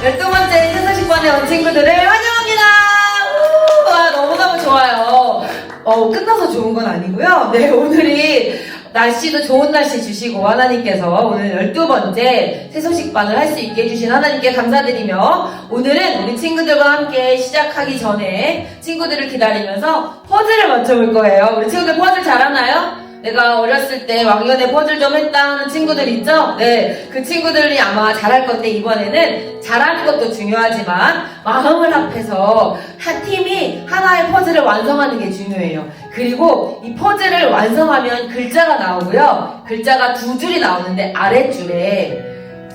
12번째 세서식반에 온 친구들을 환영합니다. 와, 너무너무 좋아요. 끝나서 좋은 건 아니고요. 네, 오늘이 날씨도 좋은 날씨 주시고 하나님께서 오늘 12번째 세서식반을 할 수 있게 해주신 하나님께 감사드리며, 오늘은 우리 친구들과 함께 시작하기 전에 친구들을 기다리면서 퍼즐을 맞춰볼 거예요. 우리 친구들 퍼즐 잘하나요? 내가 어렸을 때 왕년에 퍼즐 좀 했다 하는 친구들 있죠? 네, 그 친구들이 아마 잘할 건데, 이번에는 잘하는 것도 중요하지만 마음을 합해서 한 팀이 하나의 퍼즐을 완성하는 게 중요해요. 그리고 이 퍼즐을 완성하면 글자가 나오고요. 글자가 두 줄이 나오는데 아랫줄에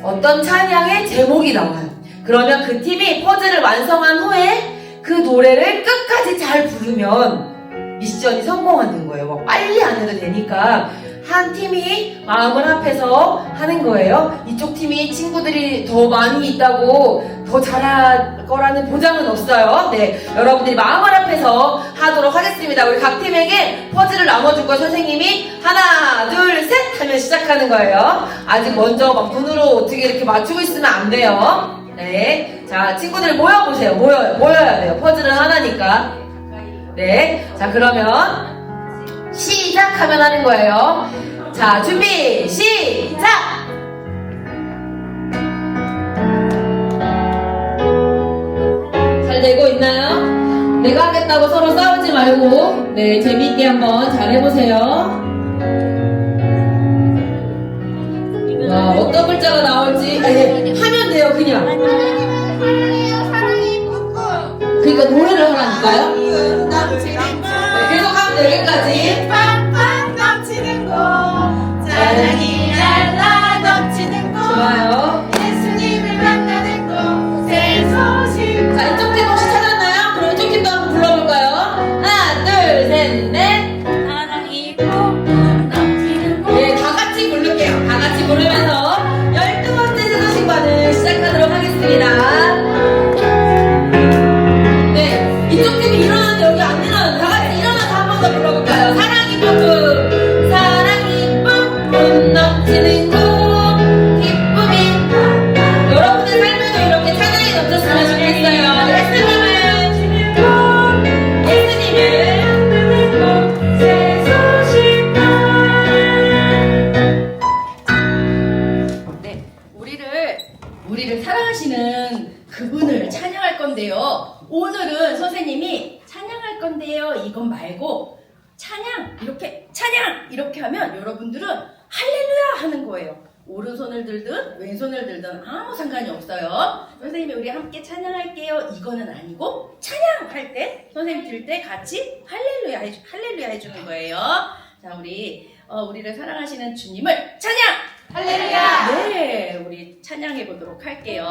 어떤 찬양의 제목이 나와요. 그러면 그 팀이 퍼즐을 완성한 후에 그 노래를 끝까지 잘 부르면 미션이 성공하는 거예요. 빨리 안 해도 되니까 한 팀이 마음을 합해서 하는 거예요. 이쪽 팀이 친구들이 더 많이 있다고 더 잘할 거라는 보장은 없어요. 네, 여러분들이 마음을 합해서 하도록 하겠습니다. 우리 각 팀에게 퍼즐을 나눠줄 거 선생님이 하나, 둘, 셋 하면 시작하는 거예요. 아직 먼저 막 눈으로 어떻게 이렇게 맞추고 있으면 안 돼요. 네, 자, 친구들 모여보세요. 모여야 돼요. 퍼즐은 하나니까. 네, 자, 그러면 시작하면 하는 거예요. 자, 준비 시작! 잘 되고 있나요? 내가 하겠다고 서로 싸우지 말고, 네, 재미있게 한번 잘 해보세요. 와, 어떤 글자가 나올지 하면 돼요. 그냥 그러니까 노래를 하라니까요. 계속 하면 돼요. 여기까지. 팡팡 넘치는 곳, 사랑이 날라 넘치는 곳, 좋아요. 예수님을 만나는 곳, 새 소식. 자, 이쪽 팀 혹시 찾았나요? 그럼 이쪽 팀도 한번 불러볼까요? 하나, 둘, 셋, 넷. 사랑이 뿜뿜 넘치는 곳. 네, 다 같이 부를게요. 다 같이 부르면서 12번째 세서식반을 시작하도록 하겠습니다. 네, 이쪽 팀이 일어나는데 여기 안 일어나는데 다 같이 일어나서 한 번 더 불러볼까요? 사랑이 뿜뿜, 사랑이 뿜뿜 넘치는 곳, 기쁨이. 여러분의 삶에도 이렇게 찬양이 넘쳤으면 좋겠어요. 예수님을 새 소식. 네, 우리를 사랑하시는 그분을 찬양할 건데요. 오늘은 선생님이 찬양할 건데요. 이건 말고 찬양 이렇게 하면 여러분들은 할렐루야 하는 거예요. 오른손을 들든 왼손을 들든 아무 상관이 없어요. 선생님이 우리 함께 찬양할게요. 이거는 아니고 찬양할 때 선생님 들 때 같이 할렐루야 해주는 거예요. 자, 우리를 사랑하시는 주님을 찬양! 할렐루야. 네, 우리 찬양해 보도록 할게요.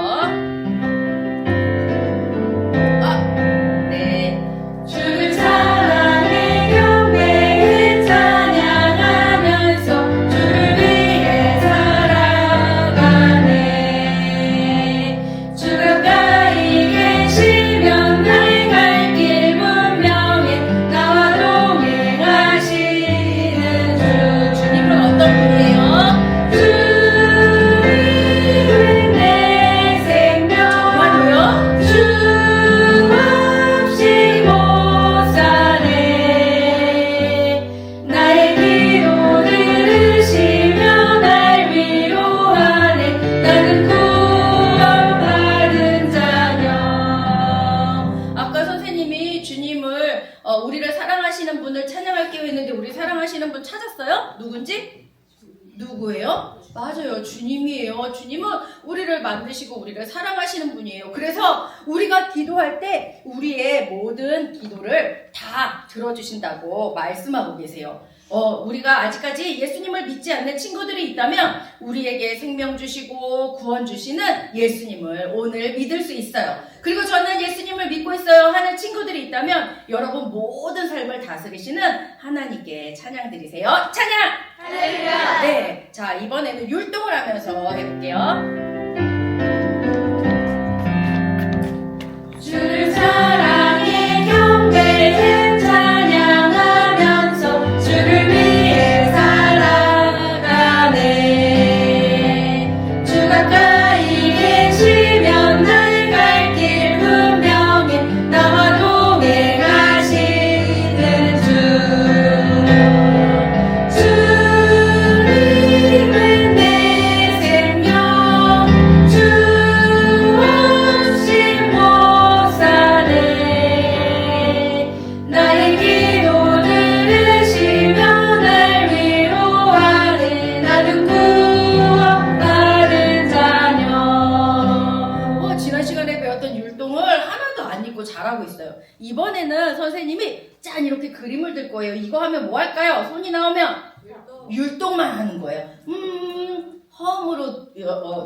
네. 주를 사랑해 경배해 찬양하면서 주를 위해 살아가네. 주 가까이 계시면 나의 갈 길 분명해. 나와 동행하시는 주. 주님은 어떤 분이에요? 주님은 내 생명. 정말로요? 주 없이 못 사네. 나의 기도 들으시며 날 위로하네. 나는 구원받은 자녀. 아까 선생님이 주님을 우리를 사랑하시는 분을 찬양할게요 했는데 우리 사랑하시는 분 찾았어요? 누군지? 누구예요? 맞아요. 주님이에요. 주님은 우리를 만드시고 우리를 사랑하시는 분이에요. 그래서 우리가 기도할 때 우리의 모든 기도를 다 들어주신다고 말씀하고 계세요. 우리가 아직까지 예수님을 믿지 않는 친구들이 있다면 우리에게 생명 주시고 구원 주시는 예수님을 오늘 믿을 수 있어요. 그리고 저는 예수님을 믿고 있어요 하는 친구들이 있다면 여러분 모든 삶을 다스리시는 하나님께 찬양 드리세요. 찬양! 할렐루야. 네, 자, 이번에는 율동을 하면서 해볼게요. 주를 사랑해 경배해 찬양하면서 주를 위해 살아가네. 주 가까이 계시면 나의 잘하고 있어요. 이번에는 선생님이 짠 이렇게 그림을 들 거예요. 이거 하면 뭐 할까요? 손이 나오면 율동만 하는 거예요. 허음으로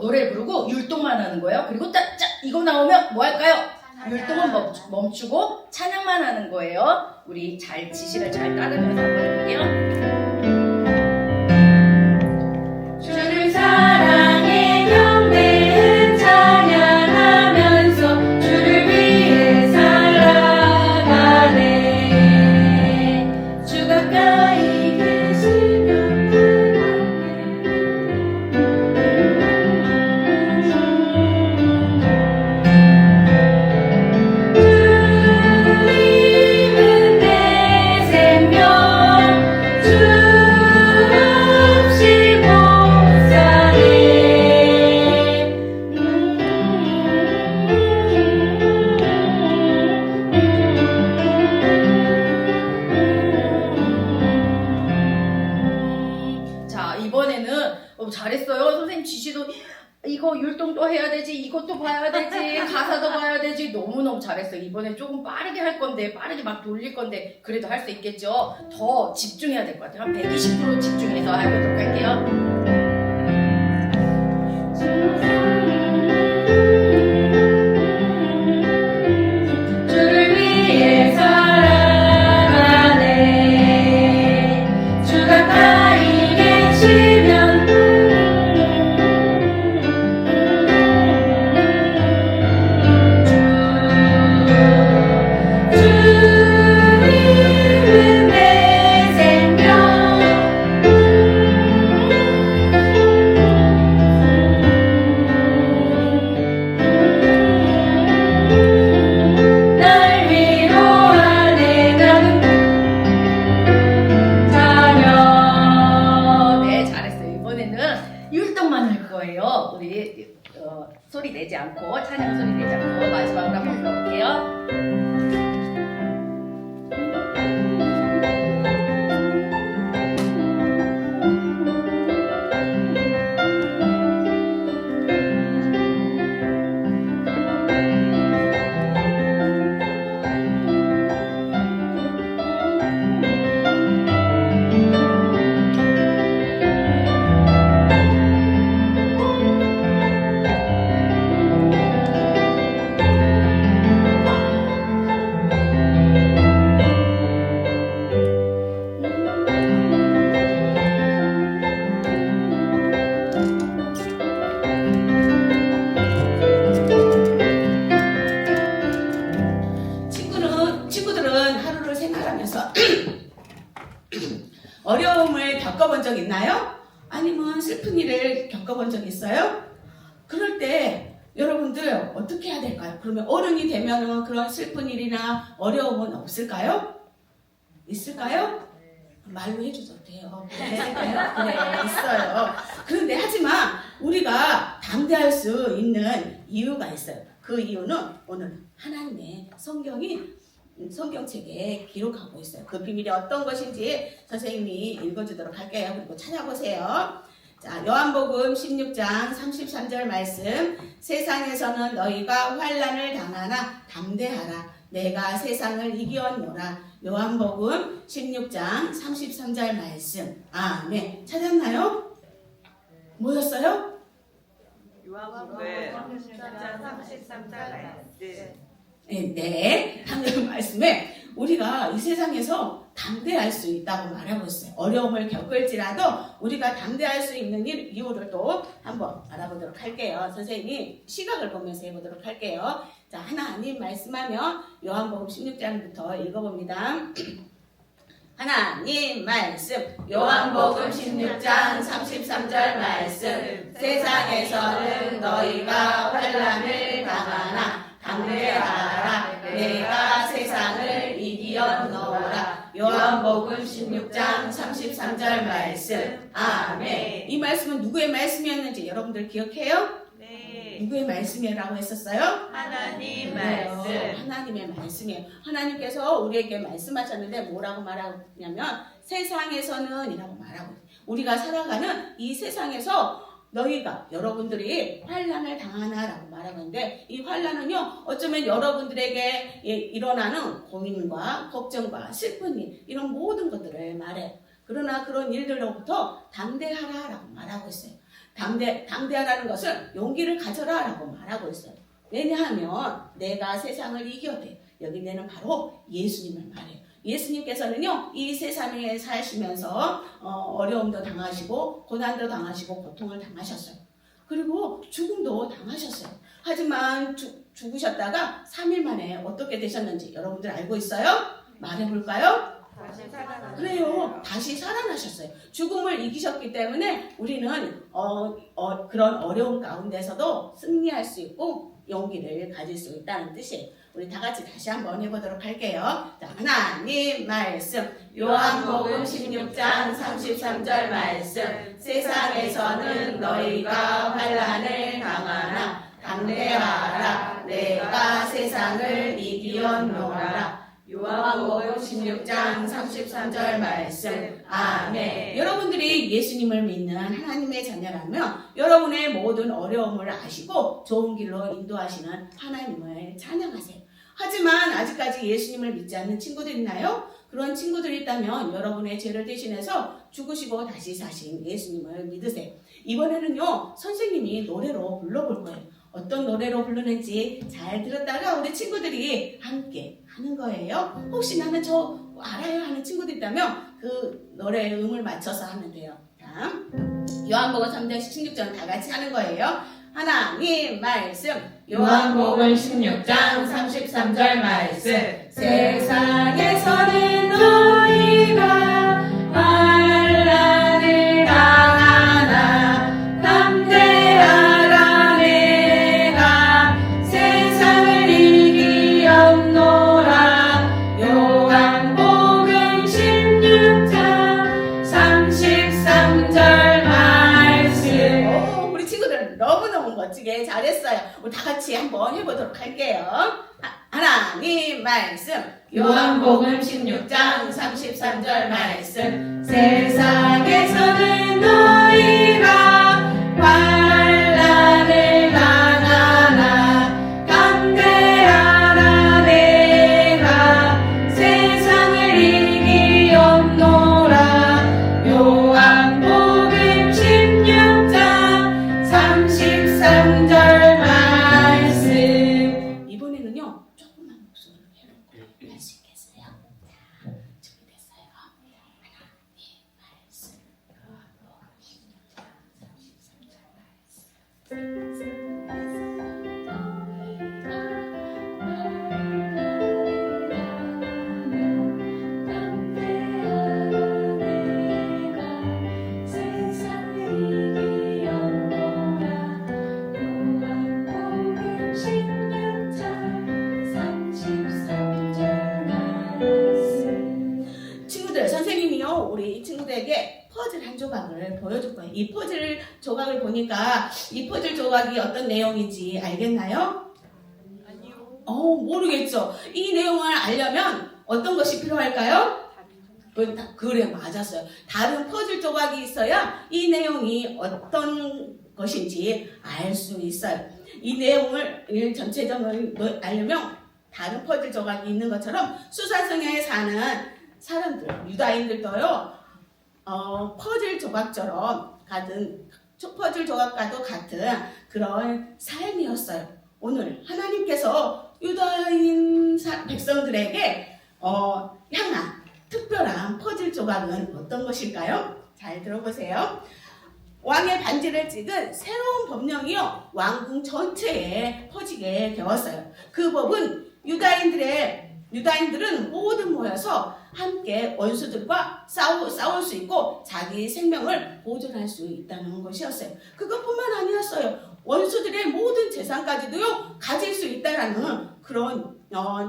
노래를 부르고 율동만 하는 거예요. 그리고 짠 이거 나오면 뭐 할까요? 율동은 멈추고 찬양만 하는 거예요. 우리 지시를 잘 따르면서 한번 해볼게요. 주를 사랑해 경배해 찬양하면서 주를 위해 살아가네. 주 가까이 계시면 주님은 내 생명 주 없이 못 사네. 자, 이번에는 잘했어요. 선생님 지시도 이거 율동 또 해야 되지, 이것도 봐야 되지, 가사도 봐야 되지. 너무너무 잘했어요. 이번엔 조금 빠르게 할 건데, 빠르게 막 돌릴 건데, 그래도 할 수 있겠죠? 더 집중해야 될 것 같아요. 한 120% 집중해서 해보도록 할게요. 주를 위해 살아가네. 주 가까이 계시면 주님은 내 생명 날 위로하네. 나는 자녀. 네, 잘했어요. 이번에는 율동만 할 거예요. 우리 소리 내지 않고, 찬양 소리 내지 않고 마지막으로 한번 불러볼게요. 친구들은 하루를 생활하면서 어려움을 겪어본 적 있나요? 아니면 슬픈 일을 겪어본 적 있어요? 그럴 때 여러분들 어떻게 해야 될까요? 그러면 어른이 되면은 그런 슬픈 일이나 어려움은 없을까요? 있을까요? 말로 해줘도 돼요. 있을까요? 네, 있어요. 그런데 하지만 우리가 담대할 수 있는 이유가 있어요. 그 이유는 오늘 하나님의 성경책에 기록하고 있어요. 그 비밀이 어떤 것인지 선생님이 읽어주도록 할게요. 그리고 찾아보세요. 자, 요한복음 16장 33절 말씀. 세상에서는 너희가 환난을 당하나 담대하라. 내가 세상을 이기었노라. 요한복음 16장 33절 말씀. 아멘. 찾았나요? 뭐였어요? 요한복음 16장 33절 말씀. 네, 하나님 말씀에 우리가 이 세상에서 담대할 수 있다고 말하고 있어요. 어려움을 겪을지라도 우리가 담대할 수 있는 이유를 또 한번 알아보도록 할게요. 선생님이 시각을 보면서 해보도록 할게요. 자, 하나님 말씀하면 요한복음 16장부터 읽어봅니다. 하나님 말씀. 요한복음 16장 33절 말씀. 세상에서는 너희가 환난을 당하나 담대하라. 내가 세상을 이기었노라. 요한복음 16장 33절 말씀. 아멘. 이 말씀은 누구의 말씀이었는지 여러분들 기억해요? 네. 누구의 말씀이라고 했었어요? 하나님 네, 말씀. 하나님의 말씀이에요. 하나님께서 우리에게 말씀하셨는데 뭐라고 말하냐면 세상에서는 이라고 말하고, 우리가 살아가는 이 세상에서 너희가 여러분들이 환난을 당하나라고 말하는데 이 환난은요 어쩌면 여러분들에게 일어나는 고민과 걱정과 슬픈 일 이런 모든 것들을 말해요. 그러나 그런 일들로부터 담대하라라고 말하고 있어요. 담대하라는 것은 용기를 가져라라고 말하고 있어요. 왜냐하면 내가 세상을 이겨내. 여기 내는 바로 예수님을 말해요. 예수님께서는요 이 세상에 사시면서 어려움도 당하시고 고난도 당하시고 고통을 당하셨어요. 그리고 죽음도 당하셨어요. 하지만 죽으셨다가 3일 만에 어떻게 되셨는지 여러분들 알고 있어요? 말해볼까요? 다시 살아나는 그래요. 다시 살아나셨어요. 죽음을 이기셨기 때문에 우리는 그런 어려움 가운데서도 승리할 수 있고 용기를 가질 수 있다는 뜻이에요. 우리 다 같이 다시 한번 해보도록 할게요. 자, 하나님 말씀 요한복음 16장 33절 말씀 세상에서는 너희가 환난을 당하나 담대하라 내가 세상을 이기었노라. 요한복음 16장 33절 말씀 아멘. 여러분들이 예수님을 믿는 하나님의 자녀라면 여러분의 모든 어려움을 아시고 좋은 길로 인도하시는 하나님을 찬양하세요. 하지만 아직까지 예수님을 믿지 않는 친구들 있나요? 그런 친구들이 있다면 여러분의 죄를 대신해서 죽으시고 다시 사신 예수님을 믿으세요. 이번에는요 선생님이 노래로 불러볼 거예요. 어떤 노래로 부르는지 잘 들었다가 우리 친구들이 함께 하는 거예요. 혹시 나는 저 알아요 하는 친구들 있다면 그 노래의 음을 맞춰서 하면 돼요. 자, 요한복음 3장 16절 다 같이 하는 거예요. 하나님 말씀 요한복음 16장 33절 말씀 세상에서는 너희가 환난을 당하나 담대하라 내가 세상을 이기었노라. 요한복음 16장 33절 말씀. 우리 친구들 너무너무 멋지게 잘했어요. 우리 다 같이 한번 해보도록 할게요. 하나님 말씀 요한복음 16장 33절 말씀 세상에서는 너희가 환난을 당하나 담대하라 내가 세상을 이기었노라. 요한복음 16장 33절 말씀. 이번에는요 조금만 목소리로 해놓고 할 수 있겠어요? 자, 준비됐어요? 하나님 말씀 친구들, 선생님이요 우리 친구들에게 퍼즐 한 조각을 보여줄 거예요. 이 퍼즐 조각을 보니까 이 퍼즐 조각이 어떤 내용인지 알겠나요? 아니요. 모르겠죠. 이 내용을 알려면 어떤 것이 필요할까요? 그래, 맞았어요. 다른 퍼즐 조각이 있어야 이 내용이 어떤 것인지 알 수 있어요. 이 내용을 전체적으로 알려면 다른 퍼즐 조각이 있는 것처럼 수산성에 사는 사람들, 유다인들도요, 퍼즐 조각처럼 퍼즐 조각과도 같은 그런 삶이었어요. 오늘 하나님께서 유다인 백성들에게 향한 특별한 퍼즐 조각은 어떤 것일까요? 잘 들어보세요. 왕의 반지를 찍은 새로운 법령이요 왕궁 전체에 퍼지게 되었어요. 그 법은 유다인들은 모두 모여서 함께 원수들과 싸울 수 있고 자기 생명을 보존할 수 있다는 것이었어요. 그것뿐만 아니었어요. 원수들의 모든 재산까지도요 가질 수 있다라는 그런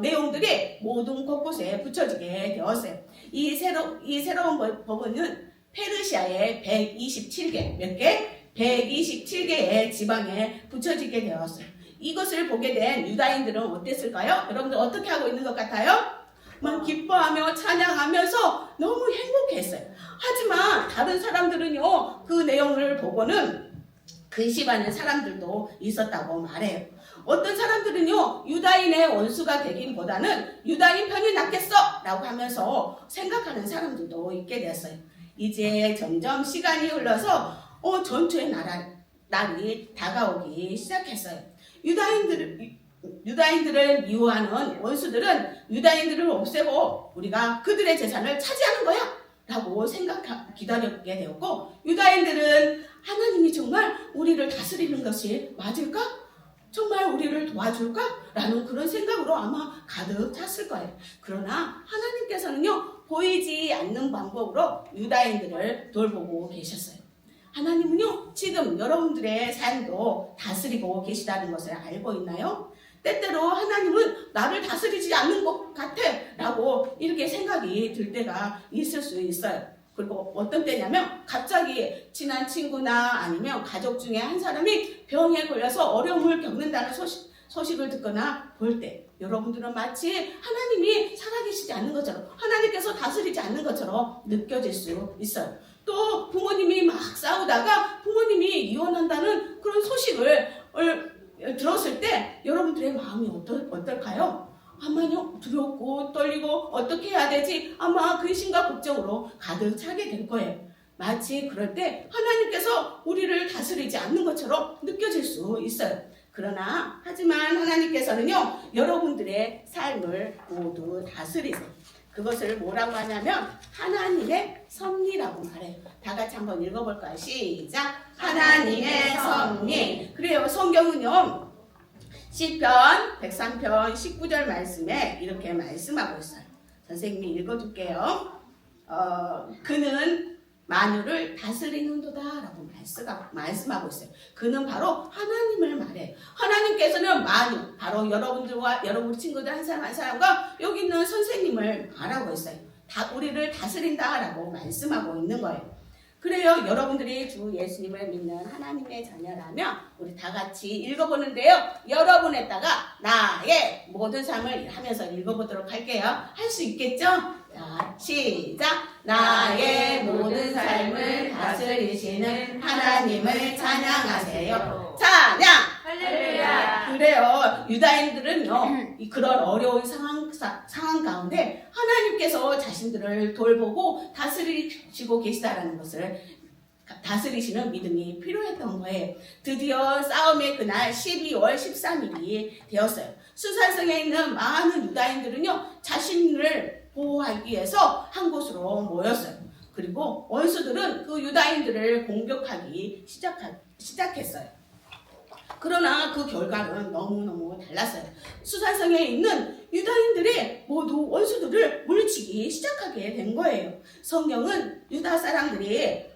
내용들이 모든 곳곳에 붙여지게 되었어요. 이 새로운 법은 페르시아의 127개, 몇 개? 127개의 지방에 붙여지게 되었어요. 이것을 보게 된 유다인들은 어땠을까요? 여러분들 어떻게 하고 있는 것 같아요? 막 기뻐하며 찬양하면서 너무 행복했어요. 하지만 다른 사람들은요, 그 내용을 보고는 근심하는 사람들도 있었다고 말해요. 어떤 사람들은요, 유다인의 원수가 되기보다는 유다인 편이 낫겠어 라고 하면서 생각하는 사람들도 있게 되었어요. 이제 점점 시간이 흘러서 전투의 날이 다가오기 시작했어요. 유다인들을 미워하는 원수들은 유다인들을 없애고 우리가 그들의 재산을 차지하는 거야 라고 기다리게 되었고, 유다인들은 하나님이 정말 우리를 다스리는 것이 맞을까? 정말 우리를 도와줄까? 라는 그런 생각으로 아마 가득 찼을 거예요. 그러나 하나님께서는요, 보이지 않는 방법으로 유다인들을 돌보고 계셨어요. 하나님은요, 지금 여러분들의 삶도 다스리고 계시다는 것을 알고 있나요? 때때로 하나님은 나를 다스리지 않는 것 같아 라고 이렇게 생각이 들 때가 있을 수 있어요. 그리고 어떤 때냐면 갑자기 친한 친구나 아니면 가족 중에 한 사람이 병에 걸려서 어려움을 겪는다는 소식을 듣거나 볼 때 여러분들은 마치 하나님이 살아계시지 않는 것처럼, 하나님께서 다스리지 않는 것처럼 느껴질 수 있어요. 또 부모님이 막 싸우다가 부모님이 이혼한다는 그런 소식을 들었을 때 여러분들의 마음이 어떨까요? 아마요, 두렵고 떨리고 어떻게 해야 되지? 아마 근심과 걱정으로 가득 차게 될 거예요. 마치 그럴 때 하나님께서 우리를 다스리지 않는 것처럼 느껴질 수 있어요. 하지만 하나님께서는요, 여러분들의 삶을 모두 다스리세요. 그것을 뭐라고 하냐면 하나님의 섭리라고 말해요. 다 같이 한번 읽어볼까요? 시작! 하나님의 섭리. 그래요. 성경은요, 시편 103편 19절 말씀에 이렇게 말씀하고 있어요. 선생님이 읽어줄게요. 그는 만유를 다스리는도다 라고 말씀하고 있어요. 그는 바로 하나님을 말해요. 하나님께서는 만유, 바로 여러분들과 여러분 친구들 한 사람 한 사람과 여기 있는 선생님을 말하고 있어요. 우리를 다스린다 라고 말씀하고 있는 거예요. 그래요. 여러분들이 주 예수님을 믿는 하나님의 자녀라면 우리 다 같이 읽어보는데요. 여러분에다가 나의 모든 삶을 하면서 읽어보도록 할게요. 할 수 있겠죠? 자, 시작! 나의 모든 삶을 다스리시는 하나님을 찬양하세요. 찬양! 할렐루야. 그래요. 유다인들은요, 그런 어려운 상황 가운데 하나님께서 자신들을 돌보고 다스리시고 계시다라는 것을, 다스리시는 믿음이 필요했던 거예요. 드디어 싸움의 그날 12월 13일이 되었어요. 수산성에 있는 많은 유다인들은요, 자신을 보호하기 위해서 한 곳으로 모였어요. 그리고 원수들은 그 유다인들을 공격하기 시작했어요. 그러나 그 결과는 너무너무 달랐어요. 수산성에 있는 유다인들이 모두 원수들을 물리치기 시작하게 된 거예요. 성경은 유다 사람들이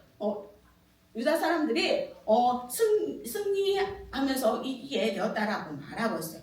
승리하면서 이기게 되었다라고 말하고 있어요.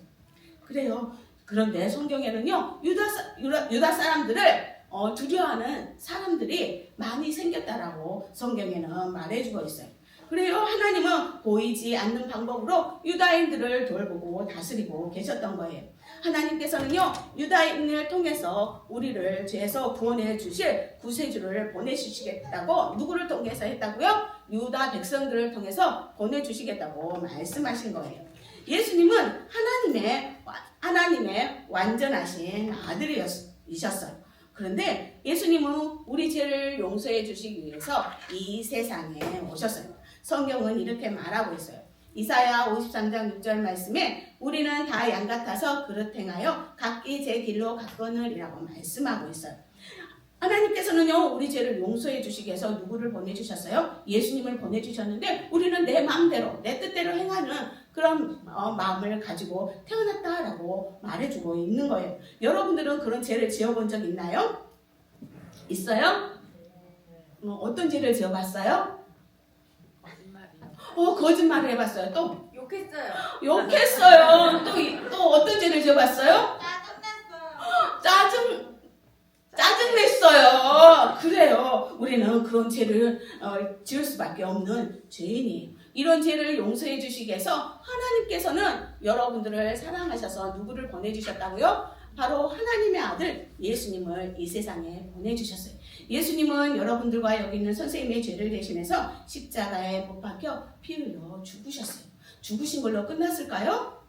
그래요. 그런데 성경에는요, 유다 사람들을 두려워하는 사람들이 많이 생겼다라고 성경에는 말해주고 있어요. 그래요. 하나님은 보이지 않는 방법으로 유다인들을 돌보고 다스리고 계셨던 거예요. 하나님께서는요, 유다인을 통해서 우리를 죄에서 구원해 주실 구세주를 보내주시겠다고, 누구를 통해서 했다고요? 유다 백성들을 통해서 보내주시겠다고 말씀하신 거예요. 예수님은 하나님의 완전하신 아들이셨어요. 그런데 예수님은 우리 죄를 용서해 주시기 위해서 이 세상에 오셨어요. 성경은 이렇게 말하고 있어요. 이사야 53장 6절 말씀에 우리는 다 양 같아서 그릇 행하여 각기 제 길로 갔거늘이라고 말씀하고 있어요. 하나님께서는요, 우리 죄를 용서해 주시기 위해서 누구를 보내주셨어요? 예수님을 보내주셨는데 우리는 내 마음대로, 내 뜻대로 행하는 그런 마음을 가지고 태어났다라고 말해주고 있는 거예요. 여러분들은 그런 죄를 지어본 적 있나요? 있어요? 어떤 죄를 지어봤어요? 거짓말을 해봤어요. 또 욕했어요. 욕했어요. 또 어떤 죄를 지어봤어요? 짜증냈어요. 그래요. 우리는 그런 죄를 지을 수밖에 없는 죄인이에요. 이런 죄를 용서해 주시기 위해서 하나님께서는 여러분들을 사랑하셔서 누구를 보내주셨다고요? 바로 하나님의 아들 예수님을 이 세상에 보내주셨어요. 예수님은 여러분들과 여기 있는 선생님의 죄를 대신해서 십자가에 못 박혀 피 흘려 죽으셨어요. 죽으신 걸로 끝났을까요?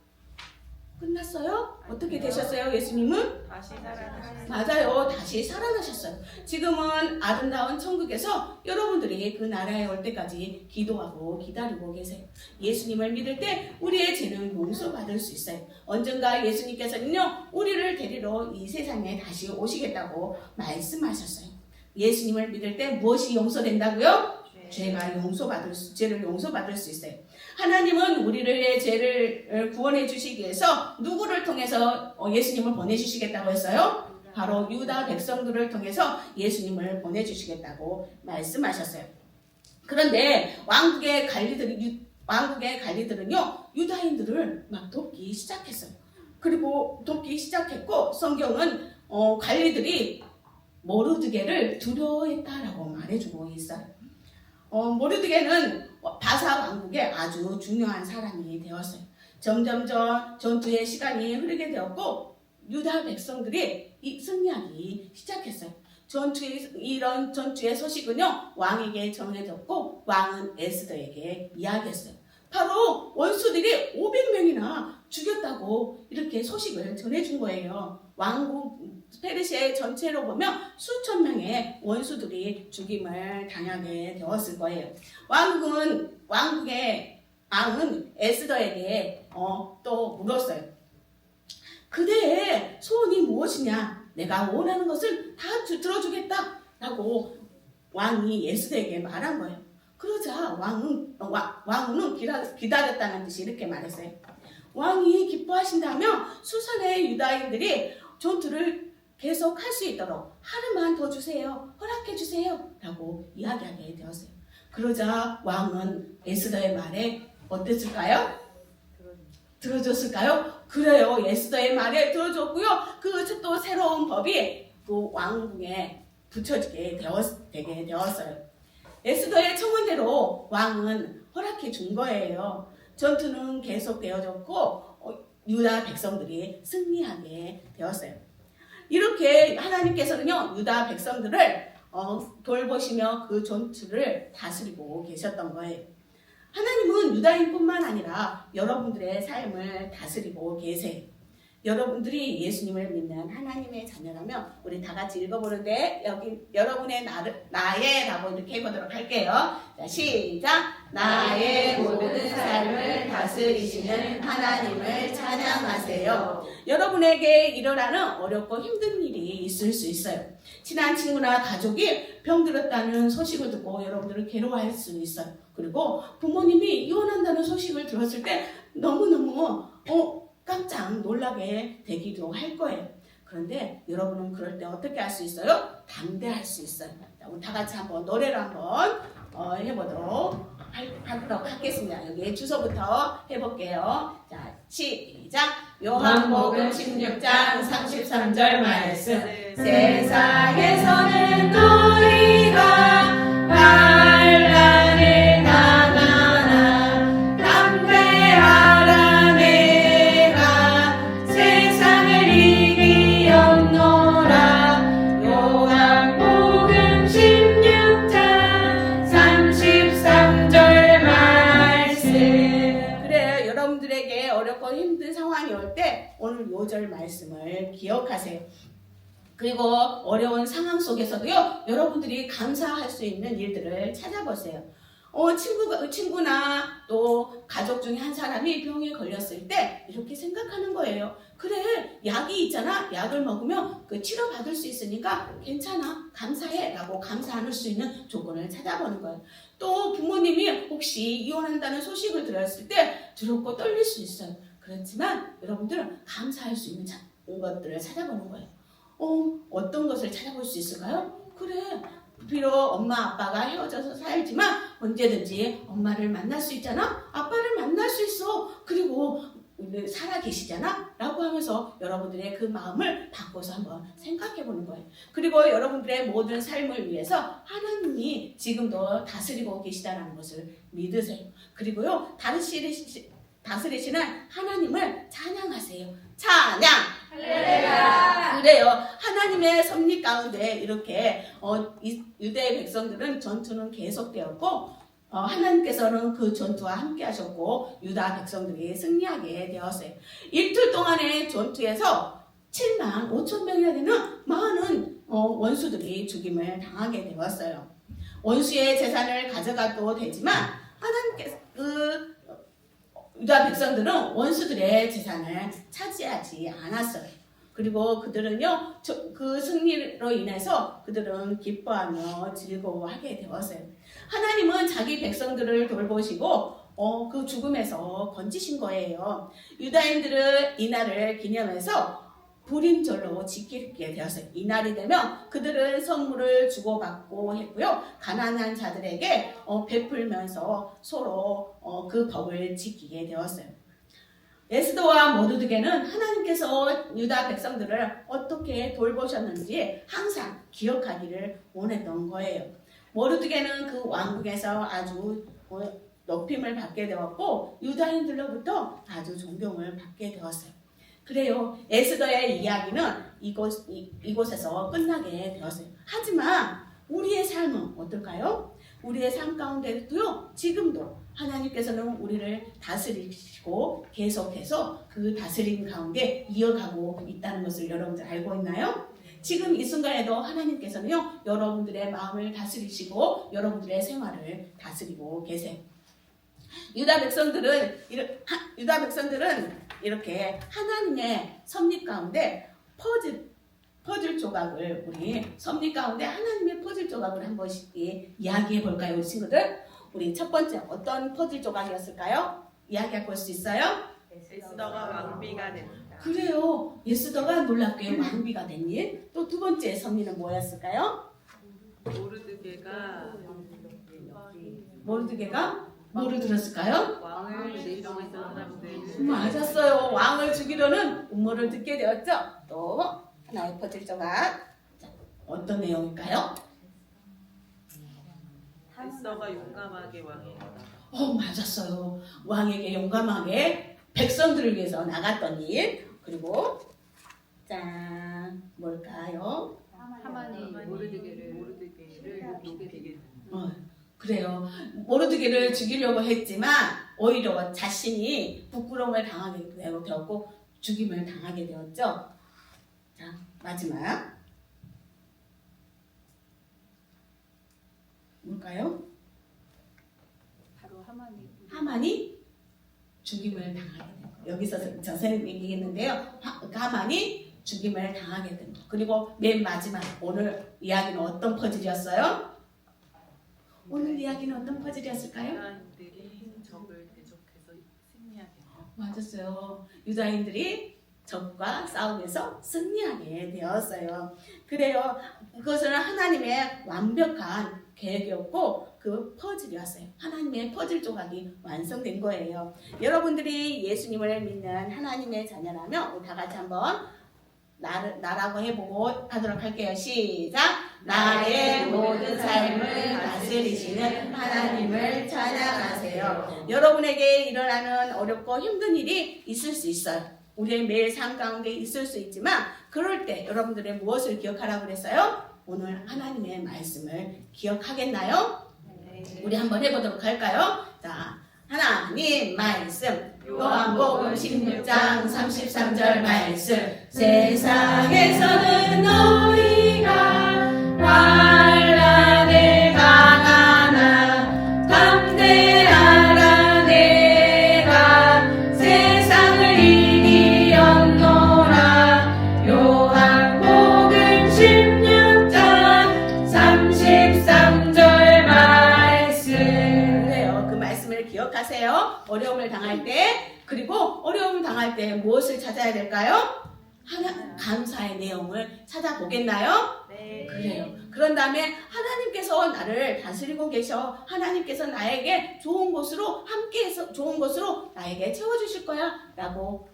끝났어요? 어떻게 되셨어요? 예수님은? 다시 살아나셨어요. 맞아요. 다시 살아나셨어요. 지금은 아름다운 천국에서 여러분들이 그 나라에 올 때까지 기도하고 기다리고 계세요. 예수님을 믿을 때 우리의 죄는 용서받을 수 있어요. 언젠가 예수님께서는요, 우리를 데리러 이 세상에 다시 오시겠다고 말씀하셨어요. 예수님을 믿을 때 무엇이 용서된다고요? 죄를 용서받을 수 있어요. 하나님은 우리의 죄를 구원해 주시기 위해서 누구를 통해서 예수님을 보내주시겠다고 했어요? 바로 유다 백성들을 통해서 예수님을 보내주시겠다고 말씀하셨어요. 그런데 왕국의 관리들은요, 유다인들을 막 돕기 시작했어요. 그리고 돕기 시작했고, 성경은 관리들이 모르드게를 두려워했다라고 말해주고 있어요. 모르드게는 바사 왕국의 아주 중요한 사람이 되었어요. 점점점 전투의 시간이 흐르게 되었고, 유다 백성들이 승리하기 시작했어요. 이런 전투의 소식은요, 왕에게 전해졌고, 왕은 에스더에게 이야기했어요. 바로 원수들이 500명이나 죽였다고 이렇게 소식을 전해준 거예요. 왕국 페르시아 전체로 보면 수천 명의 원수들이 죽임을 당하게 되었을 거예요. 왕국의 왕은 에스더에게 또 물었어요. 그대의 소원이 무엇이냐? 내가 원하는 것을 다 들어주겠다 라고 왕이 에스더에게 말한 거예요. 그러자 왕은 기다렸다는 듯이 이렇게 말했어요. 왕이 기뻐하신다면 수선의 유다인들이 전투를 계속 할 수 있도록 하루만 더 주세요. 허락해 주세요. 라고 이야기하게 되었어요. 그러자 왕은 에스더의 말에 어땠을까요? 들어줬을까요? 그래요. 에스더의 말에 들어줬고요. 그 또 새로운 법이 또 왕궁에 붙여지게 되게 되었어요. 에스더의 청원대로 왕은 허락해 준 거예요. 전투는 계속 되어졌고 유다 백성들이 승리하게 되었어요. 이렇게 하나님께서는요, 유다 백성들을 돌보시며 그 전투를 다스리고 계셨던 거예요. 하나님은 유다인뿐만 아니라 여러분들의 삶을 다스리고 계세요. 여러분들이 예수님을 믿는 하나님의 자녀라면 우리 다 같이 읽어보는데, 여기 여러분의 나의라고 이렇게 해보도록 할게요. 자, 시작. 나의 모든 삶을 다스리시는 하나님을 찬양하세요. 여러분에게 일어나는 어렵고 힘든 일이 있을 수 있어요. 친한 친구나 가족이 병들었다는 소식을 듣고 여러분들은 괴로워할 수 있어요. 그리고 부모님이 이혼한다는 소식을 들었을 때 너무너무 깜짝 놀라게 되기도 할 거예요. 그런데 여러분은 그럴 때 어떻게 할 수 있어요? 담대할 수 있어요. 자, 우리 다 같이 한번 노래를 한번 해보도록 하겠습니다. 여기 주소부터 해볼게요. 자, 시작. 요한복음 16장 33절 말씀. 세상에서는 너희가 반란을 당하나 담대하라. 내가 세상을 이기었노라. 요한복음 16장 33절 말씀. 그래요. 여러분들에게 어렵고 힘든 상황이 올 때 오늘 요절 말씀을 기억하세요. 그리고 어려운 상황 속에서도요, 여러분들이 감사할 수 있는 일들을 찾아보세요. 친구나 또 가족 중에 한 사람이 병에 걸렸을 때 이렇게 생각하는 거예요. 그래, 약이 있잖아. 약을 먹으면 그 치료받을 수 있으니까 괜찮아. 감사해. 라고 감사할 수 있는 조건을 찾아보는 거예요. 또 부모님이 혹시 이혼한다는 소식을 들었을 때 두렵고 떨릴 수 있어요. 그렇지만 여러분들은 감사할 수 있는 것들을 찾아보는 거예요. 어떤 것을 찾아볼 수 있을까요? 그래, 비록 엄마 아빠가 헤어져서 살지만 언제든지 엄마를 만날 수 있잖아. 아빠를 만날 수 있어. 그리고 살아 계시잖아. 라고 하면서 여러분들의 그 마음을 바꿔서 한번 생각해 보는 거예요. 그리고 여러분들의 모든 삶을 위해서 하나님이 지금도 다스리고 계시다는 것을 믿으세요. 그리고요, 다스리시는 하나님을 찬양하세요. 찬양! 할렐루야. 그래요. 하나님의 섭리 가운데 이렇게 유대 백성들은 전투는 계속되었고 하나님께서는 그 전투와 함께 하셨고 유다 백성들이 승리하게 되었어요. 이틀 동안의 전투에서 7만 5천 명이나 되는 많은 원수들이 죽임을 당하게 되었어요. 원수의 재산을 가져가도 되지만 하나님께서 유다 백성들은 원수들의 재산을 차지하지 않았어요. 그리고 그들은요, 그 승리로 인해서 그들은 기뻐하며 즐거워하게 되었어요. 하나님은 자기 백성들을 돌보시고 그 죽음에서 건지신 거예요. 유다인들은 이날을 기념해서 불임절로 지키게 되었어요. 이날이 되면 그들은 선물을 주고받고 했고요. 가난한 자들에게 베풀면서 서로 그 법을 지키게 되었어요. 에스더와 모르드게는 하나님께서 유다 백성들을 어떻게 돌보셨는지 항상 기억하기를 원했던 거예요. 모르드게는 그 왕국에서 아주 높임을 받게 되었고 유다인들로부터 아주 존경을 받게 되었어요. 그래요. 에스더의 이야기는 이곳에서 끝나게 되었어요. 하지만 우리의 삶은 어떨까요? 우리의 삶 가운데도요, 지금도 하나님께서는 우리를 다스리시고 계속해서 그 다스림 가운데 이어가고 있다는 것을 여러분들 알고 있나요? 지금 이 순간에도 하나님께서는요, 여러분들의 마음을 다스리시고 여러분들의 생활을 다스리고 계세요. 유다 백성들은 이렇게 하나님의 섭리 가운데 퍼즐 조각을 우리 섭리 가운데 하나님의 퍼즐 조각을 한 번씩 이야기해 볼까요, 우리 친구들? 우리 첫 번째 어떤 퍼즐 조각이었을까요? 이야기해 볼 수 있어요? 에스더가 왕비가 된다. 그래요. 에스더가 놀랍게 왕비가 된 일. 또 두 번째 섭리는 뭐였을까요? 모르드게가 뭐를 들었을까요? 왕을 죽이려고 했던 사람들. 맞았어요. 왕을 죽이려는 음모를 듣게 되었죠. 또 하나의 퍼즐 조각. 자, 어떤 내용일까요? 에스더가 용감하게 왕이 된다. 맞았어요. 왕에게 용감하게 백성들을 위해서 나갔던 일. 그리고 짠, 뭘까요? 하만이 모르드게를 죽게 되게 그래요. 모르드게를 죽이려고 했지만 오히려 자신이 부끄러움을 당하게 되었고 죽임을 당하게 되었죠. 자, 마지막 뭘까요? 바로 하만이 죽임을 당하게 됩니다. 여기서 선생님이 얘기했는데요. 하만이 죽임을 당하게 됩니다. 그리고 맨 마지막 오늘 이야기는 어떤 퍼즐이었어요? 오늘 이야기는 어떤 퍼즐이었을까요? 유다인들이 적을 대적해서 승리하게 된다. 맞았어요. 유다인들이 적과 싸움에서 승리하게 되었어요. 그래요. 그것은 하나님의 완벽한 계획이었고 그 퍼즐이었어요. 하나님의 퍼즐 조각이 완성된 거예요. 여러분들이 예수님을 믿는 하나님의 자녀라면 우리 다 같이 한번 나라고 해보고 하도록 할게요. 시작! 나의 모든 삶을 다스리시는 하나님을 찬양하세요. 여러분에게 일어나는 어렵고 힘든 일이 있을 수 있어요. 우리의 매일 삶 가운데 있을 수 있지만 그럴 때 여러분들의 무엇을 기억하라고 그랬어요? 오늘 하나님의 말씀을 기억하겠나요? 우리 한번 해보도록 할까요? 자, 하나님 말씀 요한복음 16장 33절 말씀 세상에서는 너희가 환난을 당하나 담대하라 내가 세상을 이기었노라. 요한복음 16장 33절 말씀. 그래요. 그 말씀을 기억하세요. 어려움을 당할 때 그리고 어려움을 당할 때 무엇을 찾아야 될까요? 감사의 내용을 찾아보겠나요? 네. 그래요. 그런 다음에 하나님께서 나를 다스리고 계셔. 하나님께서 나에게 좋은 곳으로 함께해서 좋은 곳으로 나에게 채워주실 거야. 라고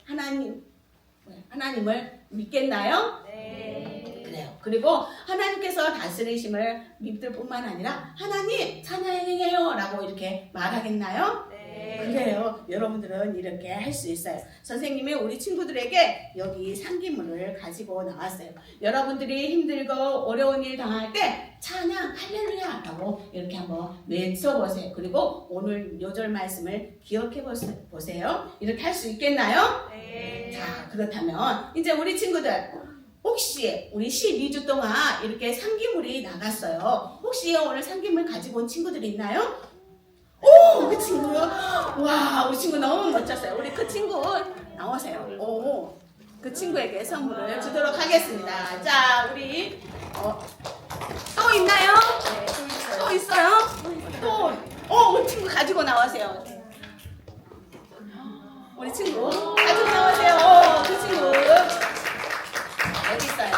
하나님을 믿겠나요? 네. 그래요. 그리고 하나님께서 다스리심을 믿을 뿐만 아니라 하나님 찬양해요 라고 이렇게 말하겠나요? 네. 그래요. 여러분들은 이렇게 할 수 있어요. 선생님이 우리 친구들에게 여기 상기물을 가지고 나왔어요. 여러분들이 힘들고 어려운 일 당할 때 찬양 할렐루야 라고 이렇게 한번 외쳐보세요. 그리고 오늘 요절 말씀을 기억해 보세요. 이렇게 할 수 있겠나요? 네. 자, 그렇다면 이제 우리 친구들 혹시 우리 12주 동안 이렇게 상기물이 나갔어요. 혹시 오늘 상기물 가지고 온 친구들이 있나요? 오, 그 친구. 와, 우리 친구 너무 멋졌어요. 우리 그 친구 나오세요. 오, 그 친구에게 선물을 주도록 하겠습니다. 자, 우리 또 있나요? 네, 또 있어요. 또, 우리 친구 가지고 나오세요. 우리 친구 가지고 나오세요. 그 친구 어디 있어요?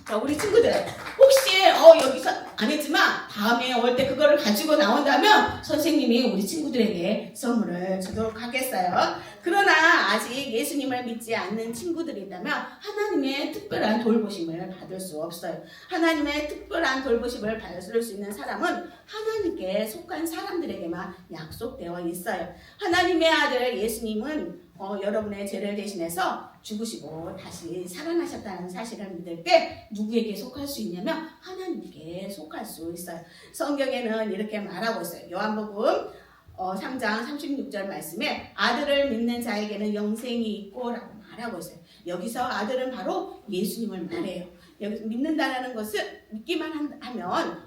자, 우리 친구들 혹시 여기서 안 했지만 다음에 올 때 그거를 가지고 나온다면 선생님이 우리 친구들에게 선물을 주도록 하겠어요. 그러나 아직 예수님을 믿지 않는 친구들이 있다면 하나님의 특별한 돌보심을 받을 수 없어요. 하나님의 특별한 돌보심을 받을 수 있는 사람은 하나님께 속한 사람들에게만 약속되어 있어요. 하나님의 아들 예수님은 여러분의 죄를 대신해서 죽으시고 다시 살아나셨다는 사실을 믿을 때 누구에게 속할 수 있냐면 하나님께 속할 수 있어요. 성경에는 이렇게 말하고 있어요. 요한복음 3장 36절 말씀에 아들을 믿는 자에게는 영생이 있고 라고 말하고 있어요. 여기서 아들은 바로 예수님을 말해요. 여기서 믿는다라는 것을 믿기만 하면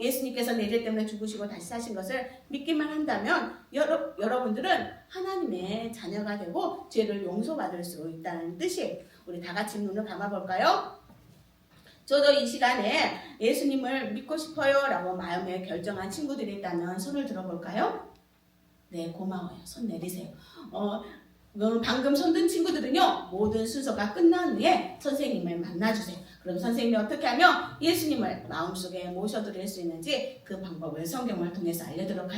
예수님께서 내 죄 때문에 죽으시고 다시 사신 것을 믿기만 한다면 여러분들은 하나님의 자녀가 되고 죄를 용서받을 수 있다는 뜻이에요. 우리 다 같이 눈을 감아볼까요? 저도 이 시간에 예수님을 믿고 싶어요 라고 마음에 결정한 친구들이 있다면 손을 들어볼까요? 네, 고마워요. 손 내리세요. 방금 손든 친구들은요, 모든 순서가 끝난 후에 선생님을 만나주세요. 그럼 선생님이 어떻게 하면 예수님을 마음속에 모셔드릴 수 있는지 그 방법을 성경을 통해서 알려주도록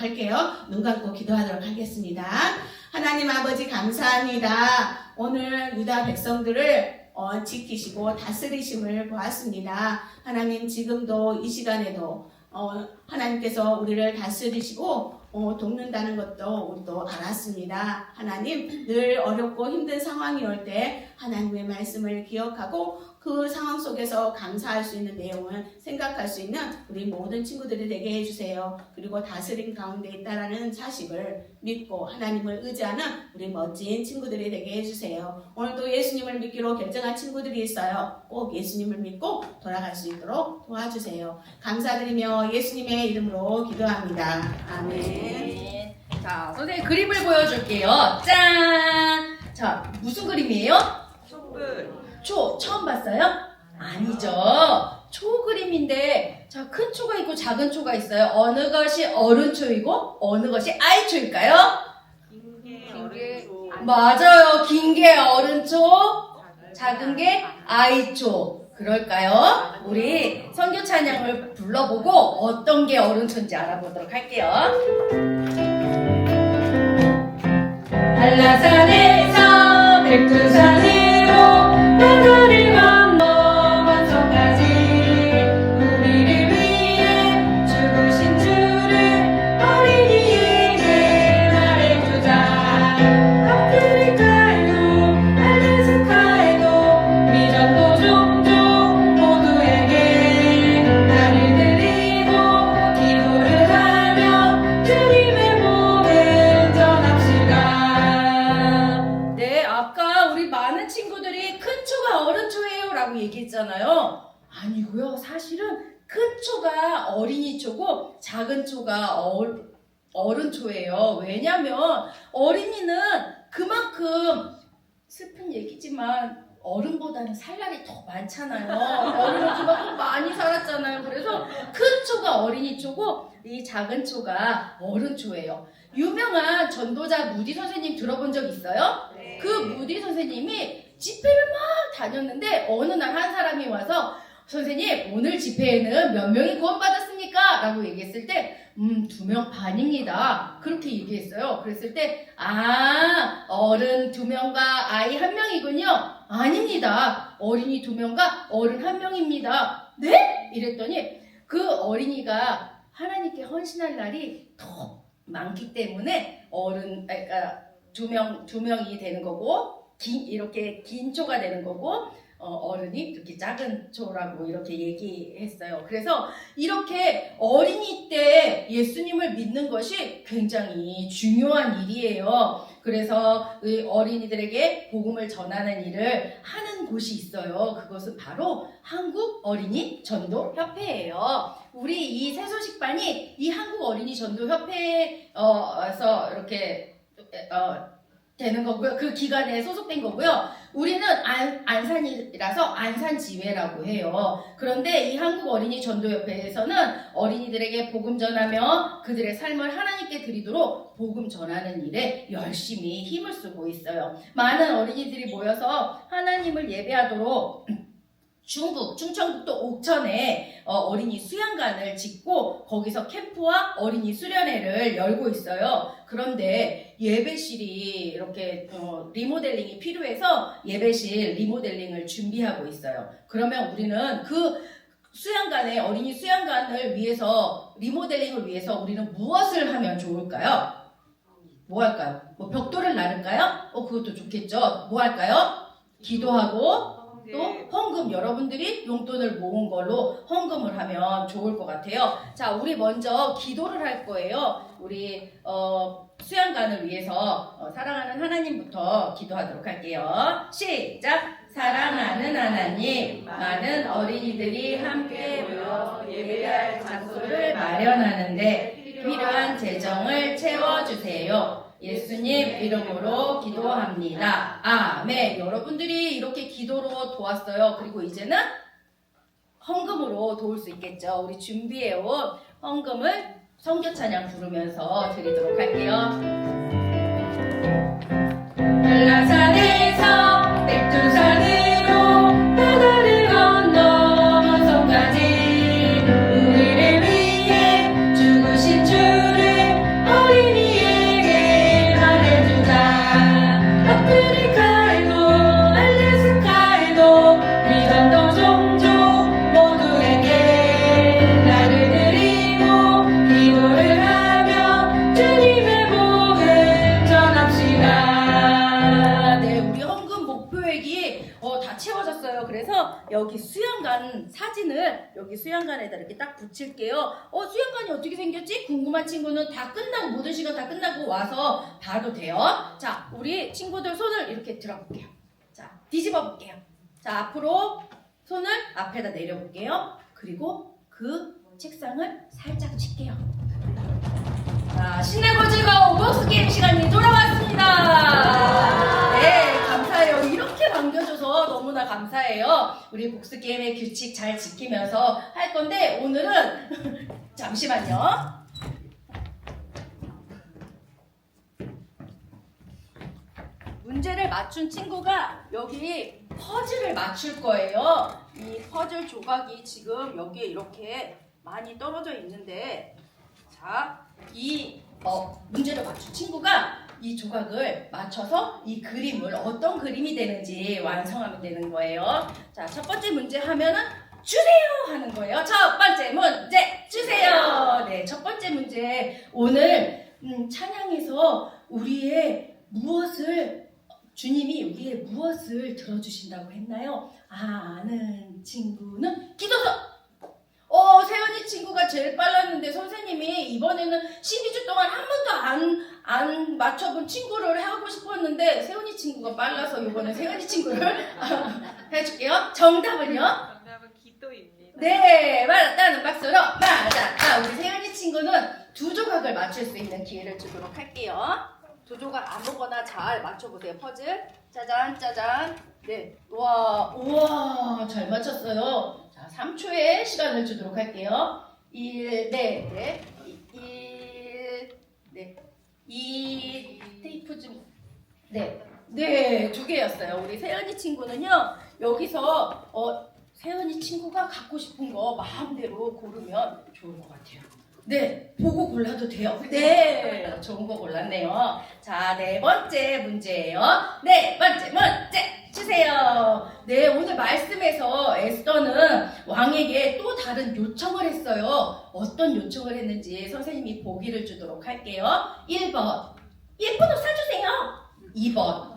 할게요. 눈 감고 기도하도록 하겠습니다. 하나님 아버지 감사합니다. 오늘 유다 백성들을 지키시고 다스리심을 보았습니다. 하나님 지금도 이 시간에도 하나님께서 우리를 다스리시고 돕는다는 것도 우리도 알았습니다. 하나님 늘 어렵고 힘든 상황이 올 때 하나님의 말씀을 기억하고 그 상황 속에서 감사할 수 있는 내용을 생각할 수 있는 우리 모든 친구들이 되게 해주세요. 그리고 다스림 가운데 있다라는 사실을 믿고 하나님을 의지하는 우리 멋진 친구들이 되게 해주세요. 오늘도 예수님을 믿기로 결정한 친구들이 있어요. 꼭 예수님을 믿고 돌아갈 수 있도록 도와주세요. 감사드리며 예수님의 이름으로 기도합니다. 아멘. 자, 선생님 그림을 보여줄게요. 짠! 자, 무슨 그림이에요? 촛불. 초, 처음 봤어요? 아니죠. 초 그림인데, 자, 큰 초가 있고 작은 초가 있어요. 어느 것이 어른초이고, 어느 것이 아이초일까요? 긴게 어른초. 맞아요. 긴 게 어른초, 작은 게 아이초. 그럴까요? 우리 선교 찬양을 불러보고 어떤 게 어른초인지 알아보도록 할게요. 한라산에서 백두산으로 바다를 건너 완성까지 우리를 위해 죽으신 주를 어린이에게 말해주자. 아프리카에도 알래스카에도 미전도 종족 모두에게 나를 드리고 기도를 하며 주님의 복을 전합시다. 네, 아까 우리 많은 친구들이 큰 초가 어른 초예요 라고 얘기했잖아요. 아니고요. 사실은 큰 초가 어린이 초고 작은 초가 어른 초예요. 왜냐면 어린이는 그만큼 슬픈 얘기지만 어른보다는 살 날이 더 많잖아요. 어른은 그만큼 많이 살았잖아요. 그래서 큰 초가 어린이 초고 이 작은 초가 어른 초예요. 유명한 전도자 무디 선생님 들어본 적 있어요? 네. 그 무디 선생님이 집회를 막 다녔는데 어느 날 한 사람이 와서 선생님 오늘 집회에는 몇 명이 구원받았습니까? 라고 얘기했을 때 2명 반입니다. 그렇게 얘기했어요. 그랬을 때 어른 2명과 아이 1명이군요. 아닙니다. 어린이 2명과 어른 1명입니다. 네? 이랬더니 그 어린이가 하나님께 헌신할 날이 더 많기 때문에 그러니까 두 명이 되는 거고 이렇게 긴 조가 되는 거고 어른이 이렇게 작은 조라고 이렇게 얘기했어요. 그래서 이렇게 어린이 때 예수님을 믿는 것이 굉장히 중요한 일이에요. 그래서 어린이들에게 복음을 전하는 일을 하는 곳이 있어요. 그것은 바로 한국 어린이 전도 협회예요. 우리 이 새소식반이 이 한국 어린이 전도 협회에서 이렇게 되는 거고요. 그 기관에 소속된 거고요. 우리는 안산이라서 안산지회라고 해요. 그런데 이 한국 어린이 전도협회에서는 어린이들에게 복음 전하며 그들의 삶을 하나님께 드리도록 복음 전하는 일에 열심히 힘을 쓰고 있어요. 많은 어린이들이 모여서 하나님을 예배하도록 충청북도 옥천에 어린이 수양관을 짓고 거기서 캠프와 어린이 수련회를 열고 있어요. 그런데 예배실이 이렇게 리모델링이 필요해서 예배실 리모델링을 준비하고 있어요. 그러면 우리는 그 수양관에 어린이 수양관을 위해서 리모델링을 위해서 우리는 무엇을 하면 좋을까요? 뭐 할까요? 뭐 벽돌을 나를까요? 그것도 좋겠죠. 뭐 할까요? 기도하고 또 헌금, 여러분들이 용돈을 모은 걸로 헌금을 하면 좋을 것 같아요. 자, 우리 먼저 기도를 할 거예요. 우리 수양관을 위해서 사랑하는 하나님부터 기도하도록 할게요. 시작! 사랑하는 하나님, 많은 어린이들이 함께 모여 예배할 장소를 마련하는데 필요한 재정을 채워주세요. 예수님 이름으로 기도합니다. 아멘. 여러분들이 이렇게 기도로 도왔어요. 그리고 이제는 헌금으로 도울 수 있겠죠. 우리 준비해온 헌금을 성교 찬양 부르면서 드리도록 할게요. 한라산에서 백두산으로 바다를 건너 섬까지 우리를 위해 죽으신 주를 어린이에게 말해주자. 아프리카에도 알래스카에도 미전도 종족 모두에게 나를 드리고 기도를 하며 주님의 복을 전합시다. 네, 우리 헌금 목표액이 다 채워졌어요. 그래서 여기 수양관 사진을 여기 수양관에다 이렇게 딱 붙일게요. 수양관이 어떻게 생겼지? 궁금한 친구는 다 끝나고 모든 시간 다 끝나고 와서 봐도 돼요. 자, 우리 친구들 손을 이렇게 들어볼게요. 자, 뒤집어 볼게요. 자, 앞으로 손을 앞에다 내려볼게요. 그리고 그 책상을 살짝 칠게요. 자, 신나고 즐거운 복수 게임 시간이 돌아왔습니다. 네, 감사해요. 이렇게 반겨줘서 너무나 감사해요. 우리 복수 게임의 규칙 잘 지키면서 할 건데 오늘은 잠시만요. 문제를 맞춘 친구가 여기 퍼즐을 맞출 거예요. 이 퍼즐 조각이 지금 여기에 이렇게 많이 떨어져 있는데, 자, 이 문제를 맞춘 친구가 이 조각을 맞춰서 이 그림을 어떤 그림이 되는지 완성하면 되는 거예요. 자, 첫 번째 문제 하면은 주세요 하는 거예요. 첫 번째 문제 주세요. 네, 첫 번째 문제. 오늘 찬양에서 주님이 우리의 무엇을 들어주신다고 했나요? 아는 친구는 기도서. 세연이 친구가 제일 빨랐는데 선생님이 이번에는 12주 동안 한 번도 안 맞춰본 친구를 하고 싶었는데 세연이 친구가 빨라서 이번에 세연이 친구를 해줄게요. 정답은요? 정답은 기도입니다. 네, 맞았다는 박수로 맞았다. 우리 세연이 친구는 두 조각을 맞출 수 있는 기회를 주도록 할게요. 두 조각 아무거나 잘 맞춰보세요. 퍼즐. 짜잔, 짜잔. 네. 우와, 잘 맞췄어요. 자, 3초의 시간을 주도록 할게요. 1, 네. 2, 테이프 좀. 네, 두 개였어요. 우리 세연이 친구는요, 여기서, 세연이 친구가 갖고 싶은 거 마음대로 고르면 좋을 것 같아요. 네, 보고 골라도 돼요. 네, 좋은 거 골랐네요. 자, 네 번째 문제예요. 네 번째 문제 주세요. 네, 오늘 말씀에서 에스더는 왕에게 또 다른 요청을 했어요. 어떤 요청을 했는지 선생님이 보기를 주도록 할게요. 1번, 예쁜 옷 사주세요. 2번,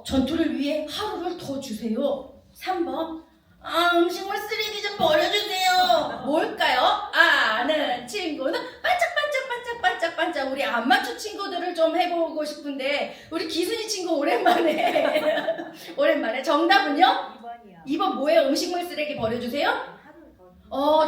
전투를 위해 하루를 더 주세요. 3번, 음식물 쓰레기 좀 버려주세요. 뭘까요? 아는 친구는 반짝반짝반짝반짝반짝. 우리 안 맞춘 친구들을 좀 해보고 싶은데 우리 기순이 친구 오랜만에 정답은요? 2번이요. 2번 뭐예요? 음식물 쓰레기 버려주세요?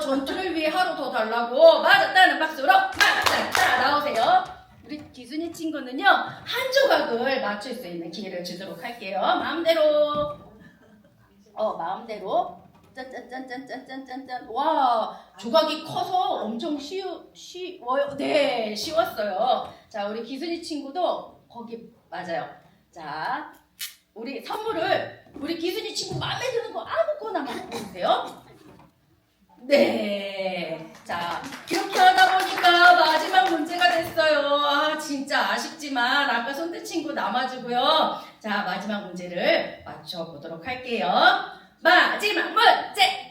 전투를 위해 하루 더 달라고. 맞았다는 박수로 맞았다 나오세요. 우리 기순이 친구는요 한 조각을 맞출 수 있는 기회를 주도록 할게요. 마음대로 짠짠짠짠짠짠짠. 와, 조각이 커서 엄청 쉬워요. 네, 쉬웠어요. 자, 우리 기순이 친구도 거기 맞아요. 자, 우리 선물을 우리 기순이 친구 마음에 드는 거 아무거나 막 보세요. 네. 자, 이렇게 하다 보니까 마지막 문제가 됐어요. 진짜 아쉽지만 아까 손대 친구 남아주고요. 자, 마지막 문제를 맞춰보도록 할게요. 마지막 문제!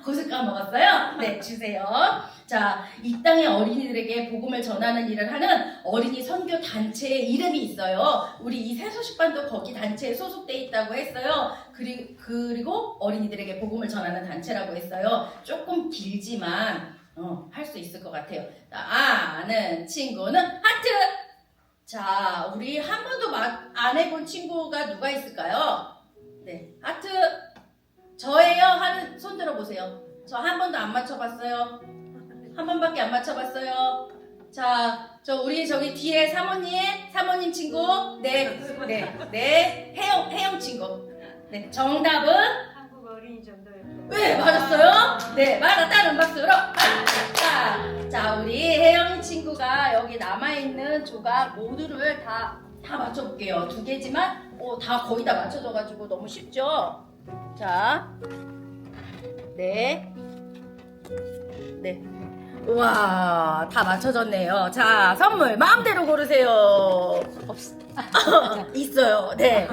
고수 까먹었어요? 네, 주세요. 자, 이 땅의 어린이들에게 복음을 전하는 일을 하는 어린이 선교 단체의 이름이 있어요. 우리 이 새소식반도 거기 단체에 소속돼 있다고 했어요. 그리고 어린이들에게 복음을 전하는 단체라고 했어요. 조금 길지만 할 수 있을 것 같아요. 아는 친구는 하트! 자, 우리 한 번도 안 해본 친구가 누가 있을까요? 네, 하트! 저예요? 하는 손 들어보세요. 저 한 번도 안 맞춰봤어요. 한 번밖에 안 맞춰봤어요. 자, 우리 저기 뒤에 사모님 친구. 네, 혜영 친구. 네, 정답은? 한국 어린이 전도협회. 네, 맞았어요? 네, 맞았다는 박수로. 자, 우리 혜영이 친구가 여기 남아있는 조각 모두를 다 맞춰볼게요. 2개지만, 다 거의 다 맞춰져가지고 너무 쉽죠? 자, 네. 우와, 다 맞춰졌네요. 자, 선물 마음대로 고르세요. 있어요. 네.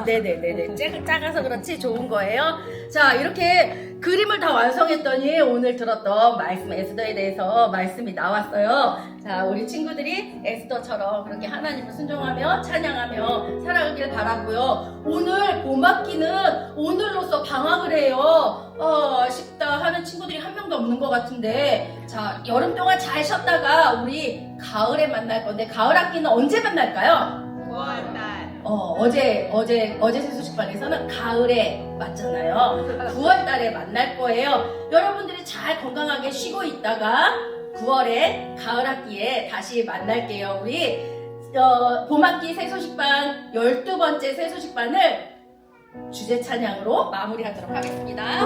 작아서 그렇지 좋은 거예요. 자, 이렇게 그림을 다 완성했더니 오늘 들었던 말씀 에스더에 대해서 말씀이 나왔어요. 자, 우리 친구들이 에스더처럼 그렇게 하나님을 순종하며 찬양하며 살아가길 바라고요. 오늘 봄학기는 오늘로써 방학을 해요. 아쉽다 하는 친구들이 한 명도 없는 것 같은데, 자, 여름 동안 잘 쉬었다가 우리 가을에 만날 건데, 가을 학기는 언제 만날까요? 9월달. 어제 새소식반에서는 가을에 맞잖아요. 9월 달에 만날 거예요. 여러분들이 잘 건강하게 쉬고 있다가 9월에 가을 학기에 다시 만날게요. 우리 봄학기 새소식반 12번째 새소식반을 주제 찬양으로 마무리하도록 하겠습니다.